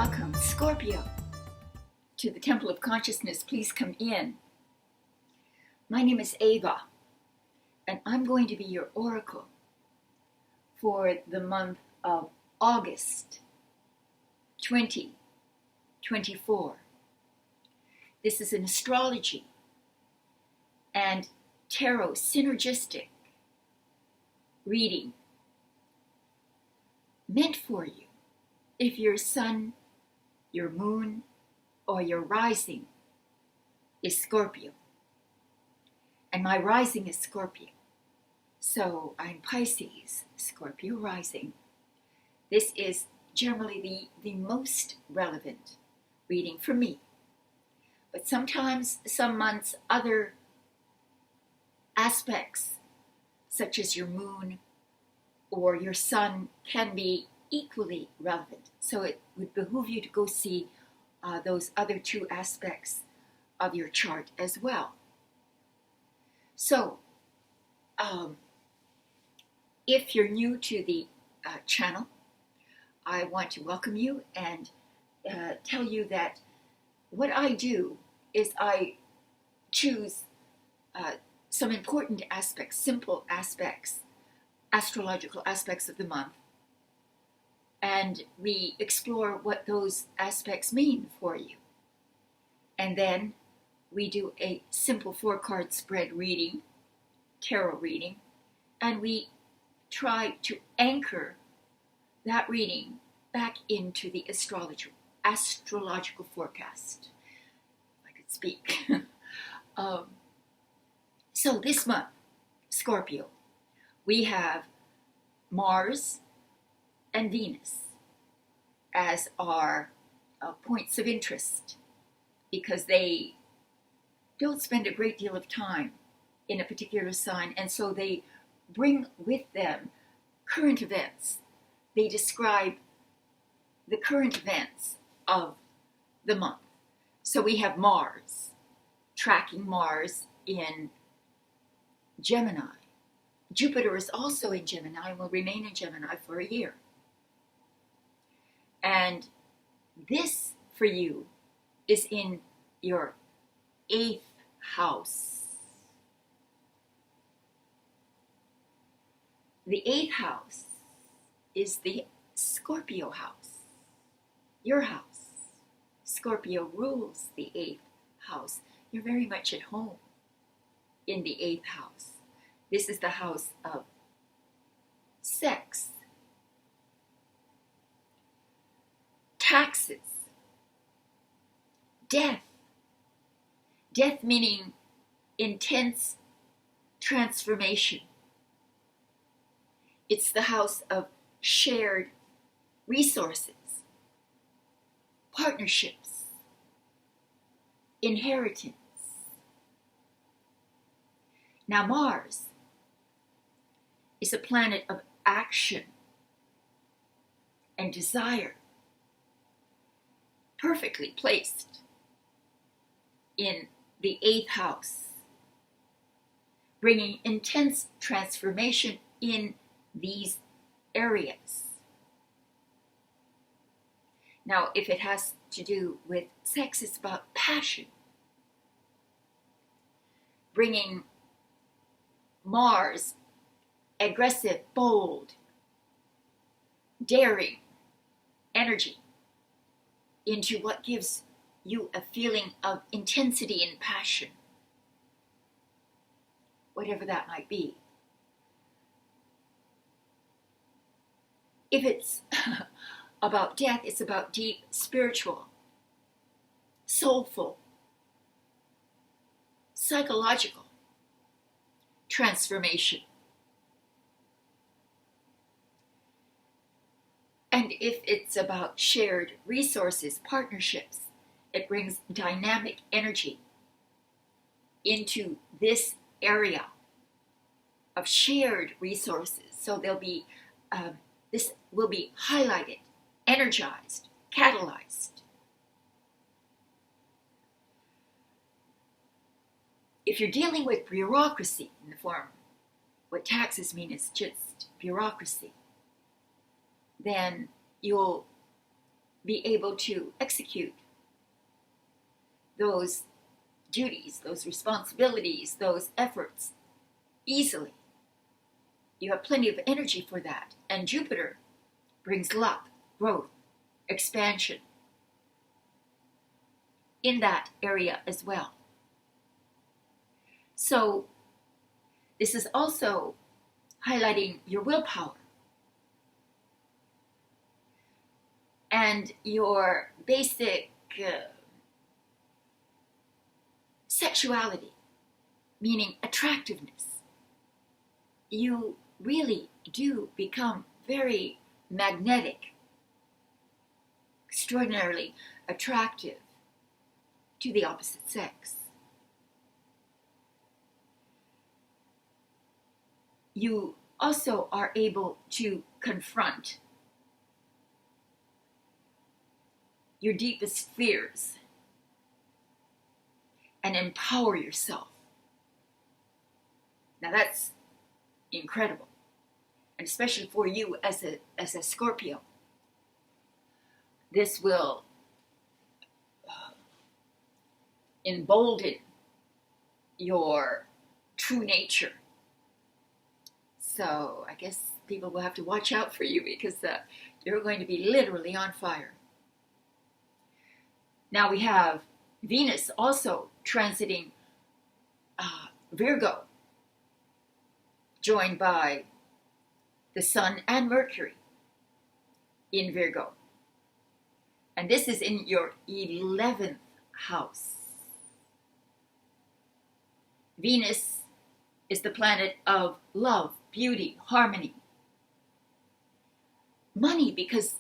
Welcome, Scorpio, to the Temple of Consciousness. Please come in. My name is Ava, and I'm going to be your oracle for the month of August 2024. This is an astrology and tarot synergistic reading meant for you if your sun, your moon, or your rising is Scorpio. And my rising is Scorpio. So I'm Pisces, Scorpio rising. This is generally the most relevant reading for me. But sometimes, some months, other aspects, such as your moon or your sun, can be equally relevant. So it would behoove you to go see those other two aspects of your chart as well. So, if you're new to the channel, I want to welcome you and tell you that what I do is I choose some important aspects, simple aspects, astrological aspects of the month, and we explore what those aspects mean for you. And then we do a simple 4-card spread reading, tarot reading, and we try to anchor that reading back into the astrological forecast. If I could speak. So this month, Scorpio, we have Mars and Venus as our points of interest, because they don't spend a great deal of time in a particular sign, and so they bring with them current events. They describe the current events of the month. So we have Mars, tracking Mars in Gemini. Jupiter is also in Gemini and will remain in Gemini for a year. And this, for you, is in your 8th house. The 8th house is the Scorpio house, your house. Scorpio rules the 8th house. You're very much at home in the 8th house. This is the house of sex, taxes, death. Death meaning intense transformation. It's the house of shared resources, partnerships, inheritance. Now Mars is a planet of action and desire, perfectly placed in the 8th house, bringing intense transformation in these areas. Now, if it has to do with sex, it's about passion, bringing Mars, aggressive, bold, daring energy into what gives you a feeling of intensity and passion, whatever that might be. If it's about death, it's about deep spiritual, soulful, psychological transformation. And if it's about shared resources, partnerships, it brings dynamic energy into this area of shared resources. So there'll be this will be highlighted, energized, catalyzed. If you're dealing with bureaucracy in the form, what taxes mean is just bureaucracy, then you'll be able to execute those duties, those responsibilities, those efforts easily. You have plenty of energy for that. And Jupiter brings luck, growth, expansion in that area as well. So this is also highlighting your willpower and your basic sexuality, meaning attractiveness. You really do become very magnetic, extraordinarily attractive to the opposite sex. You also are able to confront your deepest fears and empower yourself. Now that's incredible, and especially for you as a Scorpio. This will embolden your true nature. So I guess people will have to watch out for you because you're going to be literally on fire. Now we have Venus also transiting Virgo, joined by the Sun and Mercury in Virgo. And this is in your 11th house. Venus is the planet of love, beauty, harmony. Money because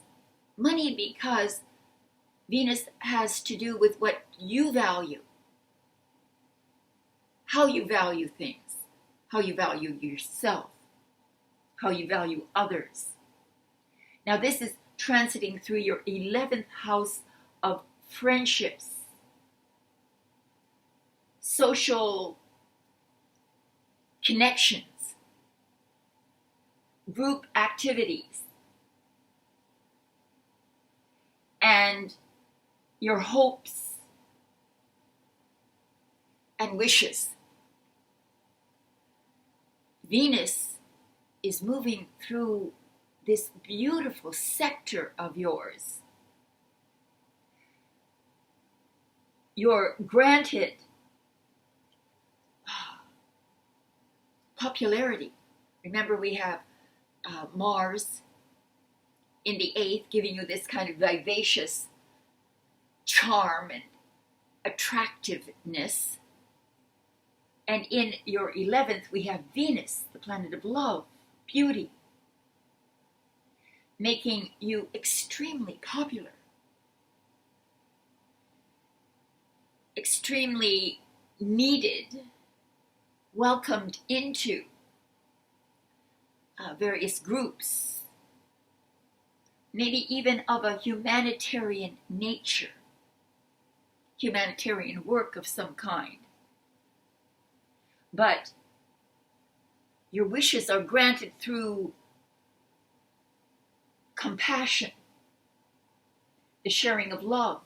Venus has to do with what you value, how you value things, how you value yourself, how you value others. Now this is transiting through your 11th house of friendships, social connections, group activities, and your hopes and wishes. Venus is moving through this beautiful sector of yours. You're granted popularity. Remember, we have Mars in the 8th, giving you this kind of vivacious charm and attractiveness. And in your 11th, we have Venus, the planet of love, beauty, making you extremely popular, extremely needed, welcomed into various groups, maybe even of a humanitarian nature, humanitarian work of some kind. But your wishes are granted through compassion, the sharing of love.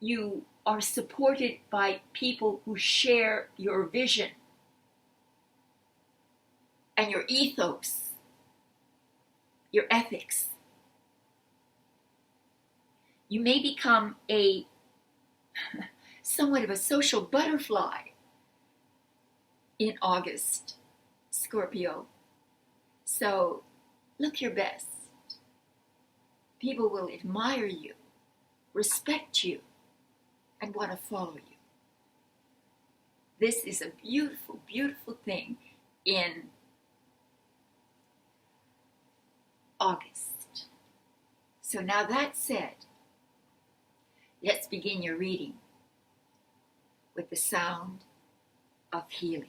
You are supported by people who share your vision and your ethos, your ethics. You may become somewhat of a social butterfly in August, Scorpio. So look your best. People will admire you, respect you, and want to follow you. This is a beautiful, beautiful thing in August. So now that said, let's begin your reading with the sound of healing.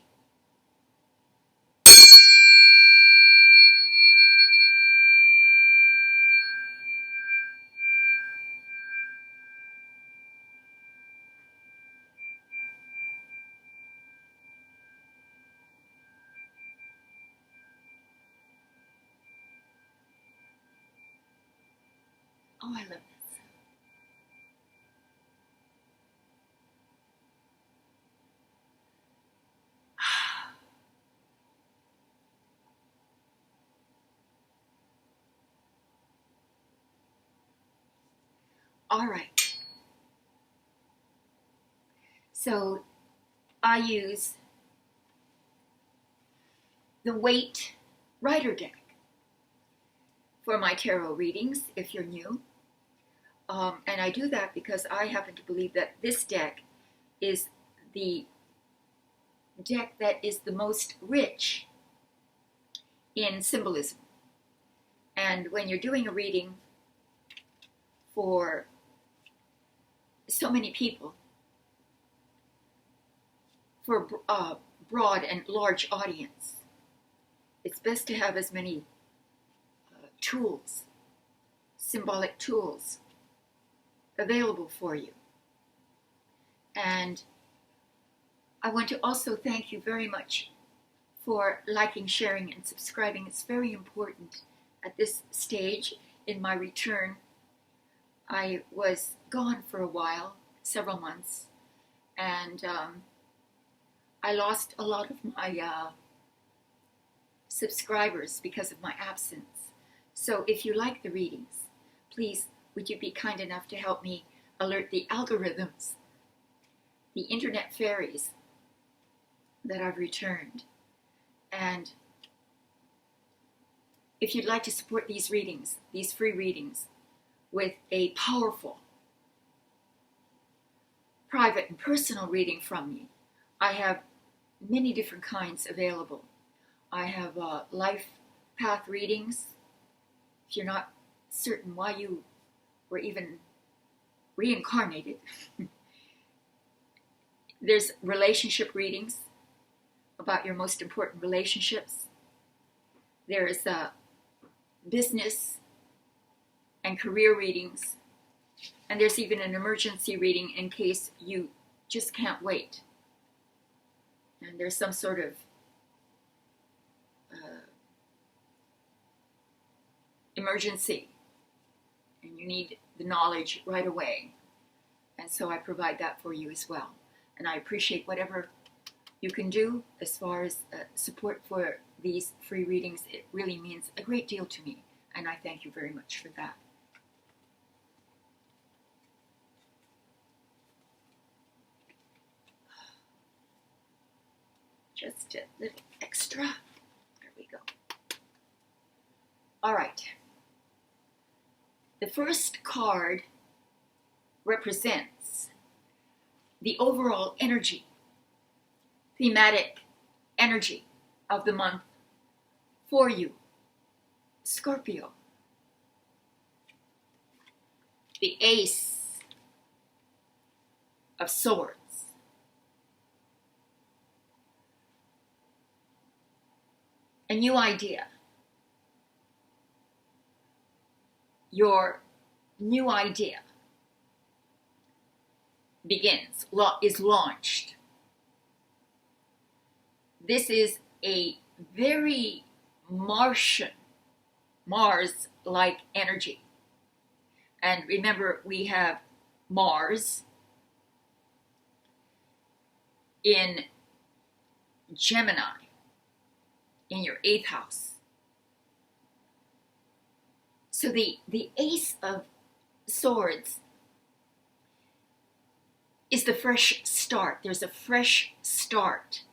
Oh, I love this. All right. So I use the Weight Rider deck for my tarot readings, if you're new. And I do that because I happen to believe that this deck is the deck that is the most rich in symbolism. And when you're doing a reading for so many people, for a broad and large audience, it's best to have as many tools, symbolic tools, available for you. And I want to also thank you very much for liking, sharing, and subscribing. It's very important at this stage in my return. I was gone for a while, several months, and I lost a lot of my subscribers because of my absence. So if you like the readings, please, would you be kind enough to help me alert the algorithms, the internet fairies, that I've returned. And if you'd like to support these readings, these free readings, with a powerful, private and personal reading from me, I have many different kinds available. I have life path readings. If you're not certain why you were even reincarnated, there's relationship readings about your most important relationships. There's business and career readings. And there's even an emergency reading in case you just can't wait. And there's some sort of emergency and you need the knowledge right away. And so I provide that for you as well. And I appreciate whatever you can do as far as support for these free readings. It really means a great deal to me. And I thank you very much for that. Just a little extra. There we go. All right. The first card represents the overall energy, thematic energy of the month for you, Scorpio. The Ace of Swords. A new idea. Your new idea begins, is launched. This is a very Martian, Mars-like energy. And remember, we have Mars in Gemini, in your 8th house. So the Ace of Swords is the fresh start. There's a fresh start.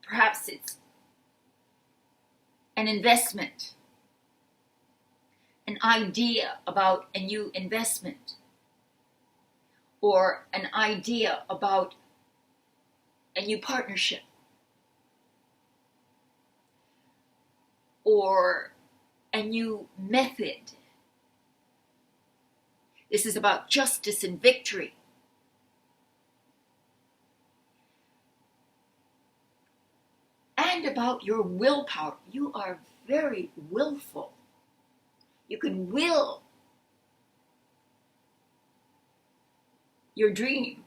Perhaps it's an investment, an idea about a new investment, or an idea about a new partnership, or a new method. This is about justice and victory. And about your willpower. You are very willful. You can will your dream,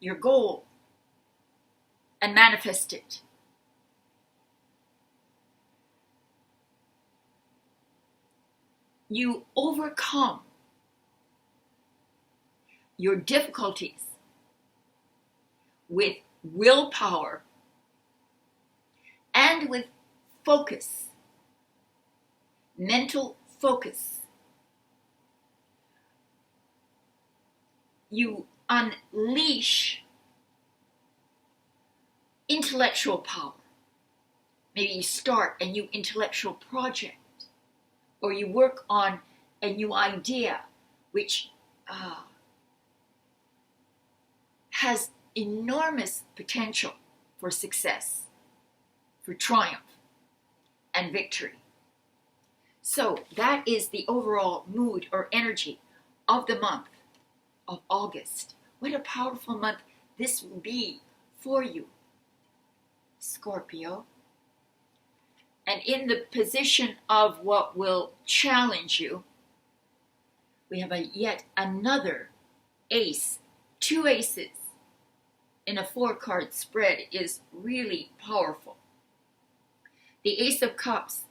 your goal, and manifest it. you overcome your difficulties with willpower and with focus, mental focus. You unleash intellectual power. Maybe you start a new intellectual project, or you work on a new idea which has enormous potential for success, for triumph and victory. So that is the overall mood or energy of the month of August. What a powerful month this will be for you, Scorpio. And in the position of what will challenge you, we have yet another ace. 2 aces in a 4-card spread is really powerful. The Ace of Cups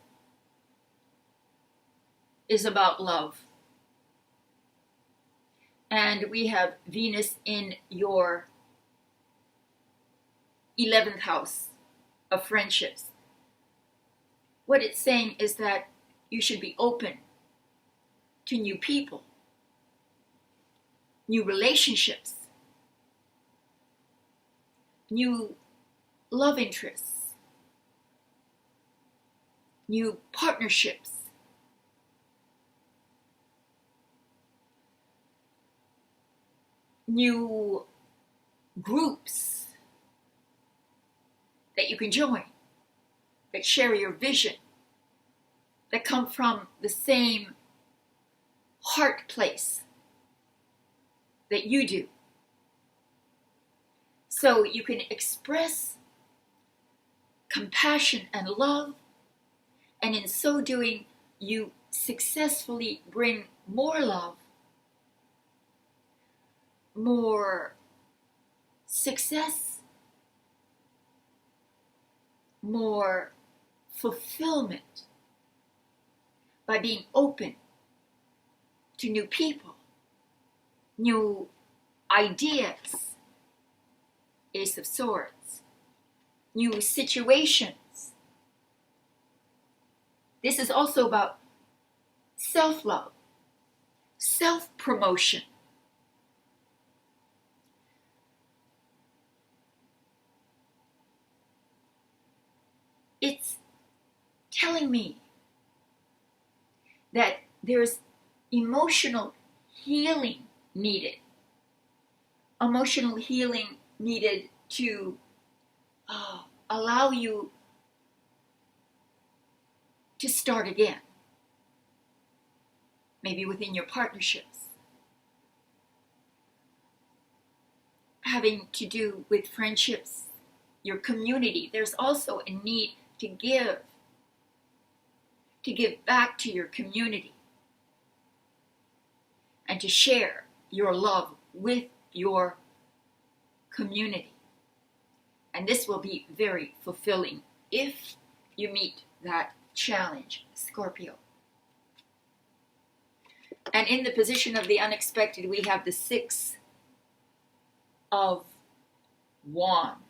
is about love. And we have Venus in your 11th house of friendships. What it's saying is that you should be open to new people, new relationships, new love interests, new partnerships. New groups that you can join, that share your vision, that come from the same heart place that you do. So you can express compassion and love, and in so doing, you successfully bring more love, more success, more fulfillment by being open to new people, new ideas, Ace of Swords, new situations. This is also about self-love, self-promotion. It's telling me that there's emotional healing needed. Emotional healing needed to allow you to start again. Maybe within your partnerships. Having to do with friendships, your community. There's also a need to give back to your community and to share your love with your community. And this will be very fulfilling if you meet that challenge, Scorpio. And in the position of the unexpected, we have the 6 of Wands.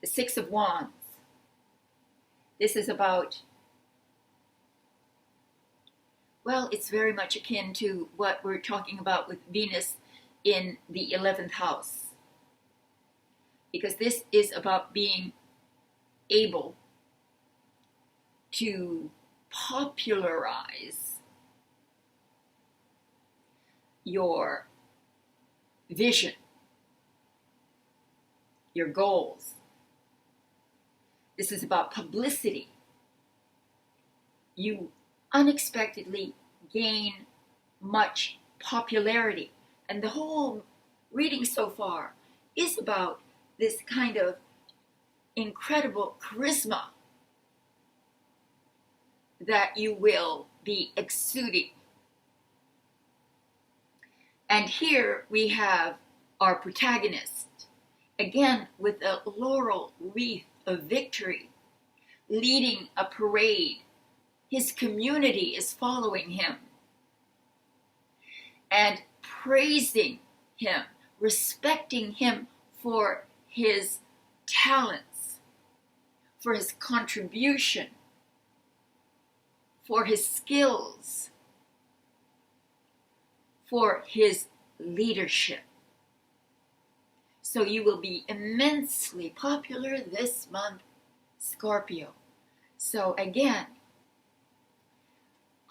The 6 of Wands. This is about, well, it's very much akin to what we're talking about with Venus in the 11th house. Because this is about being able to popularize your vision, your goals. This is about publicity. You unexpectedly gain much popularity. And the whole reading so far is about this kind of incredible charisma that you will be exuding. And here we have our protagonist, again with a laurel wreath of victory, leading a parade His community is following him and praising him, respecting him for his talents, for his contribution, for his skills, for his leadership. So you will be immensely popular this month, Scorpio. So again,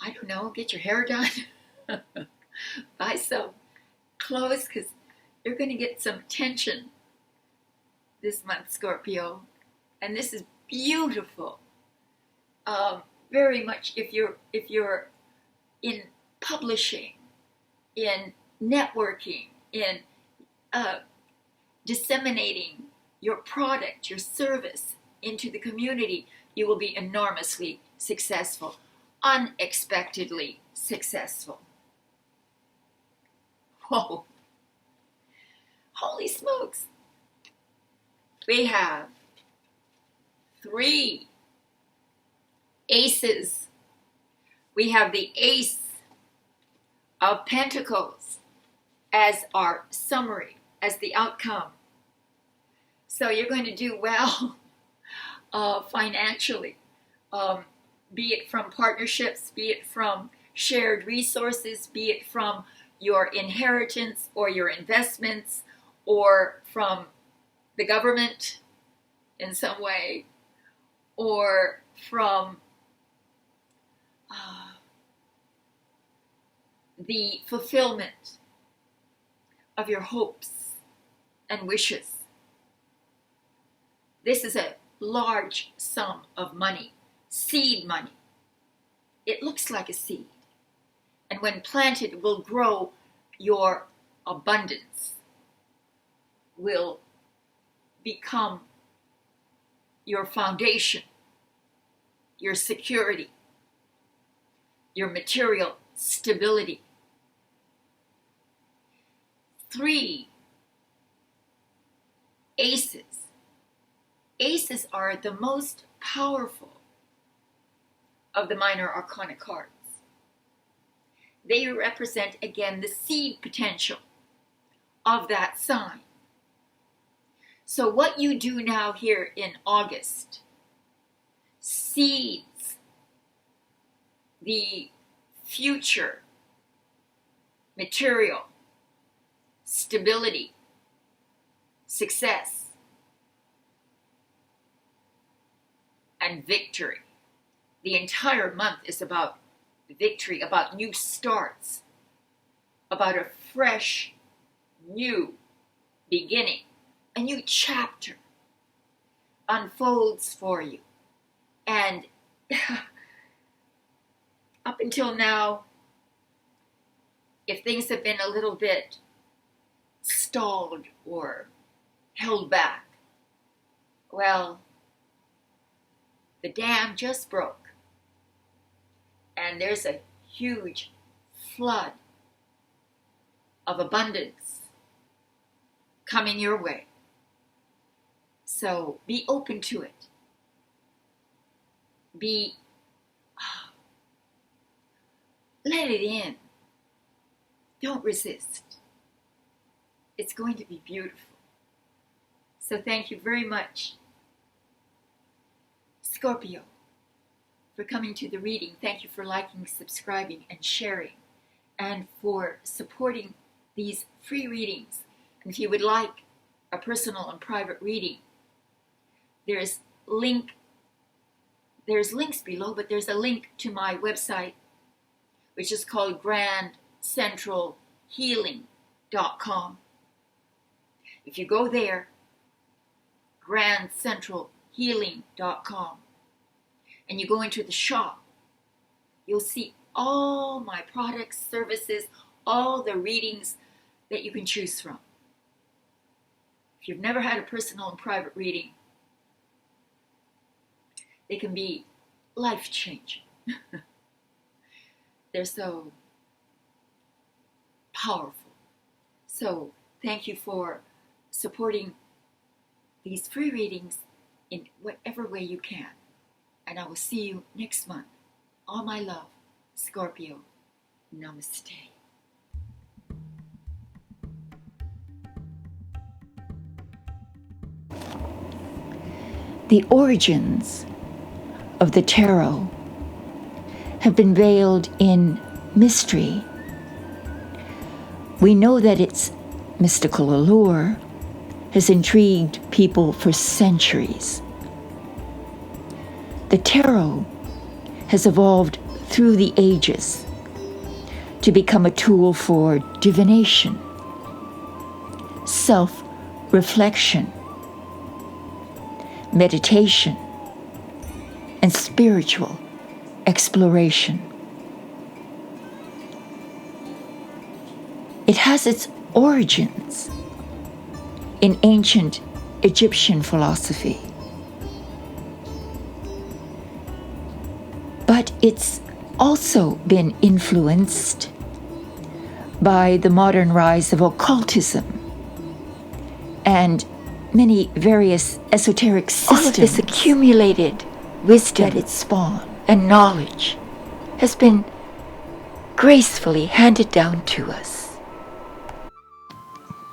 I don't know, get your hair done, buy some clothes, because you're going to get some attention this month, Scorpio. And this is beautiful. Very much if you're in publishing, in networking, in disseminating your product, your service into the community, you will be enormously successful, unexpectedly successful. Whoa! Holy smokes! We have 3 aces. We have the Ace of Pentacles as our summary, as the outcome. So you're going to do well financially, be it from partnerships, be it from shared resources, be it from your inheritance or your investments, or from the government in some way, or from the fulfillment of your hopes and wishes. This is a large sum of money, seed money. It looks like a seed, and when planted will grow your abundance, will become your foundation, your security, your material stability. 3 aces. Aces are the most powerful of the minor arcana cards. They represent, again, the seed potential of that sign. So what you do now here in August seeds the future material, stability, success, and victory. The entire month is about victory, about new starts, about a fresh, new beginning. A new chapter unfolds for you. And up until now, if things have been a little bit stalled or held back, well, the dam just broke. And there's a huge flood of abundance coming your way. So be open to it. Let it in. Don't resist. It's going to be beautiful. So thank you very much, Scorpio, for coming to the reading. Thank you for liking, subscribing, and sharing, and for supporting these free readings. And if you would like a personal and private reading, there's links below, but there's a link to my website, which is called grandcentralhealing.com. If you go there, grandcentralhealing.com, and you go into the shop, you'll see all my products, services, all the readings that you can choose from. If you've never had a personal and private reading, they can be life-changing. They're so powerful. So thank you for supporting these free readings in whatever way you can. And I will see you next month All my love, Scorpio. Namaste. The origins of the tarot have been veiled in mystery. We know that its mystical allure has intrigued people for centuries. The tarot has evolved through the ages to become a tool for divination, self-reflection, meditation, and spiritual exploration. It has its origins in ancient Egyptian philosophy, but it's also been influenced by the modern rise of occultism and many various esoteric systems. All of this accumulated wisdom that it spawned and knowledge has been gracefully handed down to us.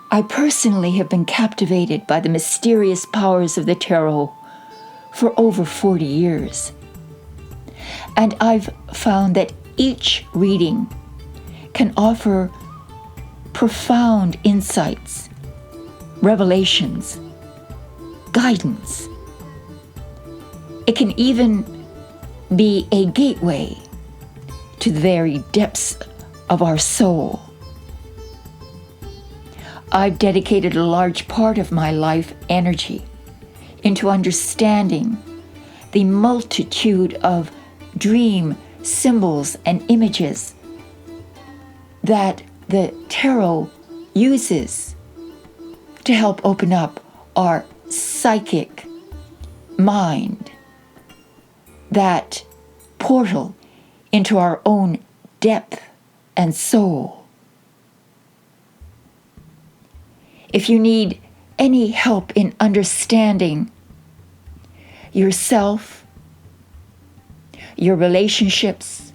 I personally have been captivated by the mysterious powers of the tarot for over 40 years. And I've found that each reading can offer profound insights, revelations, guidance. It can even be a gateway to the very depths of our soul. I've dedicated a large part of my life energy into understanding the multitude of dream symbols and images that the tarot uses to help open up our psychic mind, that portal into our own depth and soul. If you need any help in understanding yourself, your relationships,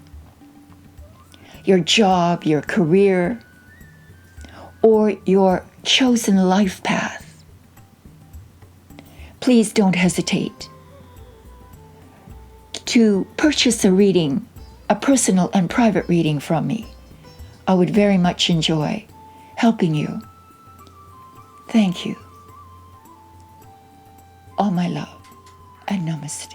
your job, your career, or your chosen life path, please don't hesitate to purchase a reading, a personal and private reading from me. I would very much enjoy helping you. Thank you. All my love and namaste.